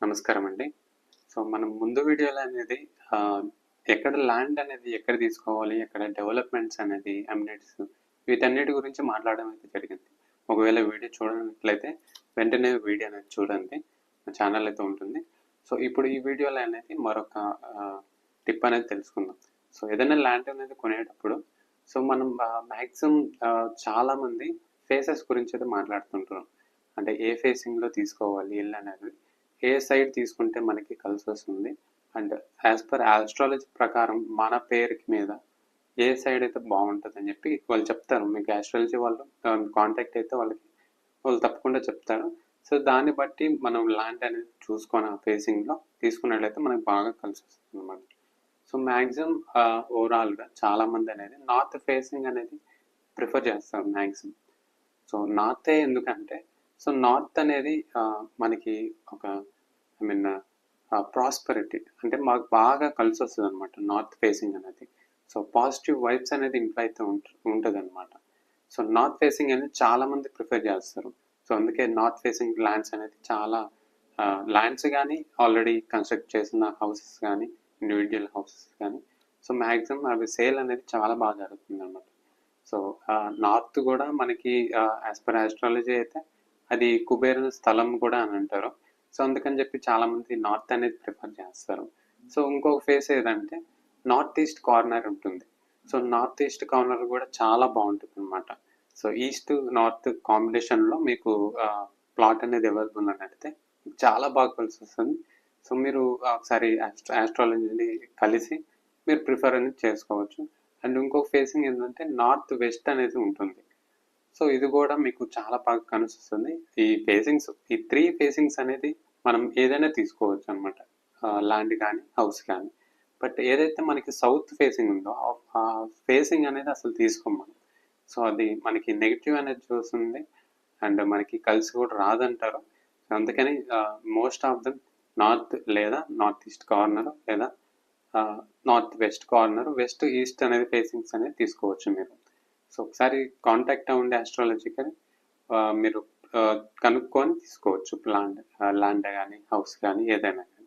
నమస్కారం అండి. సో, మనం ముందు వీడియోలో అనేది ఎక్కడ ల్యాండ్ అనేది ఎక్కడ తీసుకోవాలి, ఎక్కడ డెవలప్‌మెంట్స్ అనేది అమ్యూనిటీస్ వీటన్నిటి గురించి మాట్లాడడం అయితే జరిగింది. ఒకవేళ వీడియో చూడనట్లయితే వెంటనే వీడియో అనేది చూడండి. నా ఛానల్ అయితే ఉంటుంది. సో, ఇప్పుడు ఈ వీడియోలో అనేది మరొక టిప్ అనేది తెలుసుకుందాం. సో, ఏదైనా ల్యాండ్ అనేది కొనేటప్పుడు సో, మనం మాక్సిమం చాలామంది ఫేసెస్ గురించి అయితే మాట్లాడుతుంటారు. అంటే ఏ ఫేసింగ్‌లో తీసుకోవాలి ఇల్లు అనేది. ఏ సైడ్ తీసుకుంటే మనకి కలిసొస్తుంది అండ్ యాజ్ పర్ ఆస్ట్రాలజీ ప్రకారం మన పేరుకి మీద ఏ సైడ్ అయితే బాగుంటుందని చెప్పి వాళ్ళు చెప్తారు. మీకు ఆస్ట్రాలజీ వాళ్ళు కాంటాక్ట్ అయితే వాళ్ళు తప్పకుండా చెప్తారు. సో దాన్ని బట్టి మనం ల్యాండ్ అనేది చూసుకొని ఆ ఫేసింగ్లో తీసుకున్నట్లయితే మనకు బాగా కలిసి వస్తుంది అనమాట. సో మ్యాక్సిమం ఓవరాల్గా చాలామంది అనేది నార్త్ ఫేసింగ్ అనేది ప్రిఫర్ చేస్తారు మ్యాక్సిమం. సో నార్తే ఎందుకంటే సో నార్త్ అనేది మనకి ఒక ఐ మీన్ ప్రాస్పెరిటీ అంటే మాకు బాగా కలిసి వస్తుంది అనమాట నార్త్ ఫేసింగ్ అనేది. సో పాజిటివ్ వైబ్స్ అనేది ఇంట్లో అయితే ఉంటుంది అనమాట. సో నార్త్ ఫేసింగ్ అనేది చాలా మంది ప్రిఫర్ చేస్తారు. సో అందుకే నార్త్ ఫేసింగ్ ల్యాండ్స్ అనేది చాలా ల్యాండ్స్ కానీ ఆల్రెడీ కన్స్ట్రక్ట్ చేసిన హౌసెస్ కానీ ఇండివిజువల్ హౌసెస్ కానీ సో మ్యాక్సిమం అవి సేల్ అనేది చాలా బాగా జరుగుతుంది అనమాట. సో నార్త్ కూడా మనకి యాజ్ పర్ ఆస్ట్రాలజీ అయితే అది కుబేరుని స్థలం కూడా అని అంటారు. సో అందుకని చెప్పి చాలా మంది నార్త్ అనేది ప్రిఫర్ చేస్తారు. సో ఇంకొక ఫేస్ ఏదంటే నార్త్ ఈస్ట్ కార్నర్ ఉంటుంది. సో నార్త్ ఈస్ట్ కార్నర్ కూడా చాలా బాగుంటుంది అనమాట. సో ఈస్ట్ నార్త్ కాంబినేషన్లో మీకు ప్లాట్ అనేది అవైలబుల్ అని అడిగితే చాలా బాగా కలిసి వస్తుంది. సో మీరు ఒకసారి ఆస్ట్రాలజీని కలిసి మీరు ప్రిఫర్ అనేది చేసుకోవచ్చు. అండ్ ఇంకొక ఫేసింగ్ ఏంటంటే నార్త్ వెస్ట్ అనేది ఉంటుంది. సో ఇది కూడా మీకు చాలా బాగా కనిపిస్తుంది. ఈ ఫేసింగ్స్ ఈ 3 ఫేసింగ్స్ అనేది మనం ఏదైనా తీసుకోవచ్చు అనమాట. ల్యాండ్ కానీ హౌస్ కానీ. బట్ ఏదైతే మనకి సౌత్ ఫేసింగ్ ఉందో ఆ ఫేసింగ్ అనేది అసలు తీసుకోం మనం. సో అది మనకి నెగిటివ్ అనేది చూస్తుంది అండ్ మనకి కలిసి కూడా రాదంటారు. అందుకని మోస్ట్ ఆఫ్ దమ్ నార్త్ లేదా నార్త్ ఈస్ట్ కార్నర్ లేదా north west corner west east అనేది ఫేసింగ్స్ అనేది తీసుకోవచ్చు మీరు. సో ఒకసారి కాంటాక్ట్ అవ్వండి ఆస్ట్రాలజీకి. మీరు కనుక్కొని తీసుకోవచ్చు ల్యాండ్ కానీ హౌస్ కానీ ఏదైనా కానీ.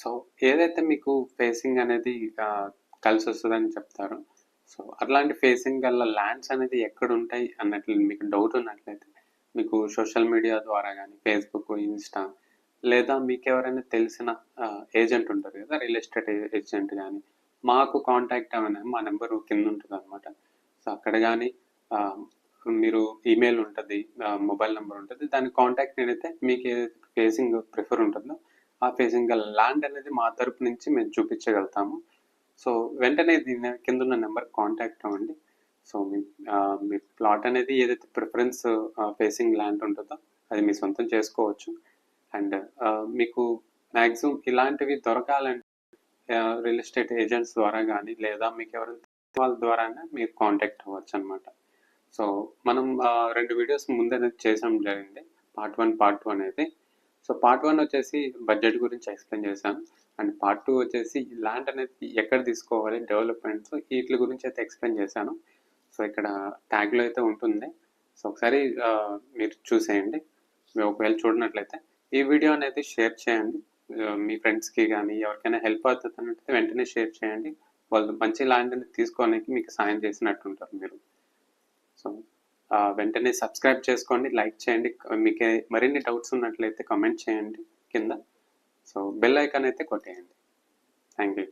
సో ఏదైతే మీకు ఫేసింగ్ అనేది కలిసి వస్తుందని చెప్తారో సో అట్లాంటి ఫేసింగ్ గల ల్యాండ్స్ అనేది ఎక్కడ ఉంటాయి అన్నట్లు మీకు డౌట్ ఉన్నట్లయితే మీకు సోషల్ మీడియా ద్వారా కానీ ఫేస్బుక్ ఇన్స్టా లేదా మీకు ఎవరైనా తెలిసిన ఏజెంట్ ఉంటారు కదా రియల్ ఎస్టేట్ ఏజెంట్ కానీ మాకు కాంటాక్ట్ అవ్వని మా నెంబర్ కింద ఉంటుంది అనమాట. సో అక్కడ కానీ మీరు ఈమెయిల్ ఉంటుంది, మొబైల్ నెంబర్ ఉంటుంది, దాని కాంటాక్ట్ నేనైతే మీకు ఏదైతే ఫేసింగ్ ప్రిఫర్ ఉంటుందో ఆ ఫేసింగ్ గల ల్యాండ్ అనేది మా తరపు నుంచి మేము చూపించగలుగుతాము. సో వెంటనే దీని కింద ఉన్న నెంబర్ కాంటాక్ట్ అవ్వండి. సో మీ ప్లాట్ అనేది ఏదైతే ప్రిఫరెన్స్ ఫేసింగ్ ల్యాండ్ ఉంటుందో అది మీ సొంతం చేసుకోవచ్చు. అండ్ మీకు మ్యాక్సిమం ఇలాంటివి దొరకాలంటే రియల్ ఎస్టేట్ ఏజెంట్స్ ద్వారా కానీ లేదా మీకు ఎవరైనా వాళ్ళ ద్వారానే మీరు కాంటాక్ట్ అవ్వచ్చు అనమాట. సో మనం 2 వీడియోస్ ముందే చేసాం జరిగింది, పార్ట్ 1 పార్ట్ 2 అనేది. సో పార్ట్ 1 వచ్చేసి బడ్జెట్ గురించి ఎక్స్ప్లెయిన్ చేశాను అండ్ పార్ట్ 2 వచ్చేసి ల్యాండ్ అనేది ఎక్కడ తీసుకోవాలి డెవలప్మెంట్స్ వీటి గురించి అయితే ఎక్స్ప్లెయిన్ చేశాను. సో ఇక్కడ ట్యాగ్లో అయితే ఉంటుంది. సో ఒకసారి మీరు చూసేయండి. మీరు ఒకవేళ చూడనట్లయితే ఈ వీడియో అనేది షేర్ చేయండి. మీ ఫ్రెండ్స్కి కానీ ఎవరికైనా హెల్ప్ అవుతుంది అన్నట్టు వెంటనే షేర్ చేయండి. వాళ్ళు మంచి ల్యాండ్ అనేది తీసుకోవడానికి మీకు సాయం చేసినట్టు ఉంటారు మీరు. సో వెంటనే సబ్స్క్రైబ్ చేసుకోండి, లైక్ చేయండి. మీకు మరిన్ని డౌట్స్ ఉన్నట్లయితే కామెంట్ చేయండి కింద. సో బెల్ ఐకాన్ అయితే కొట్టేయండి. Thank you.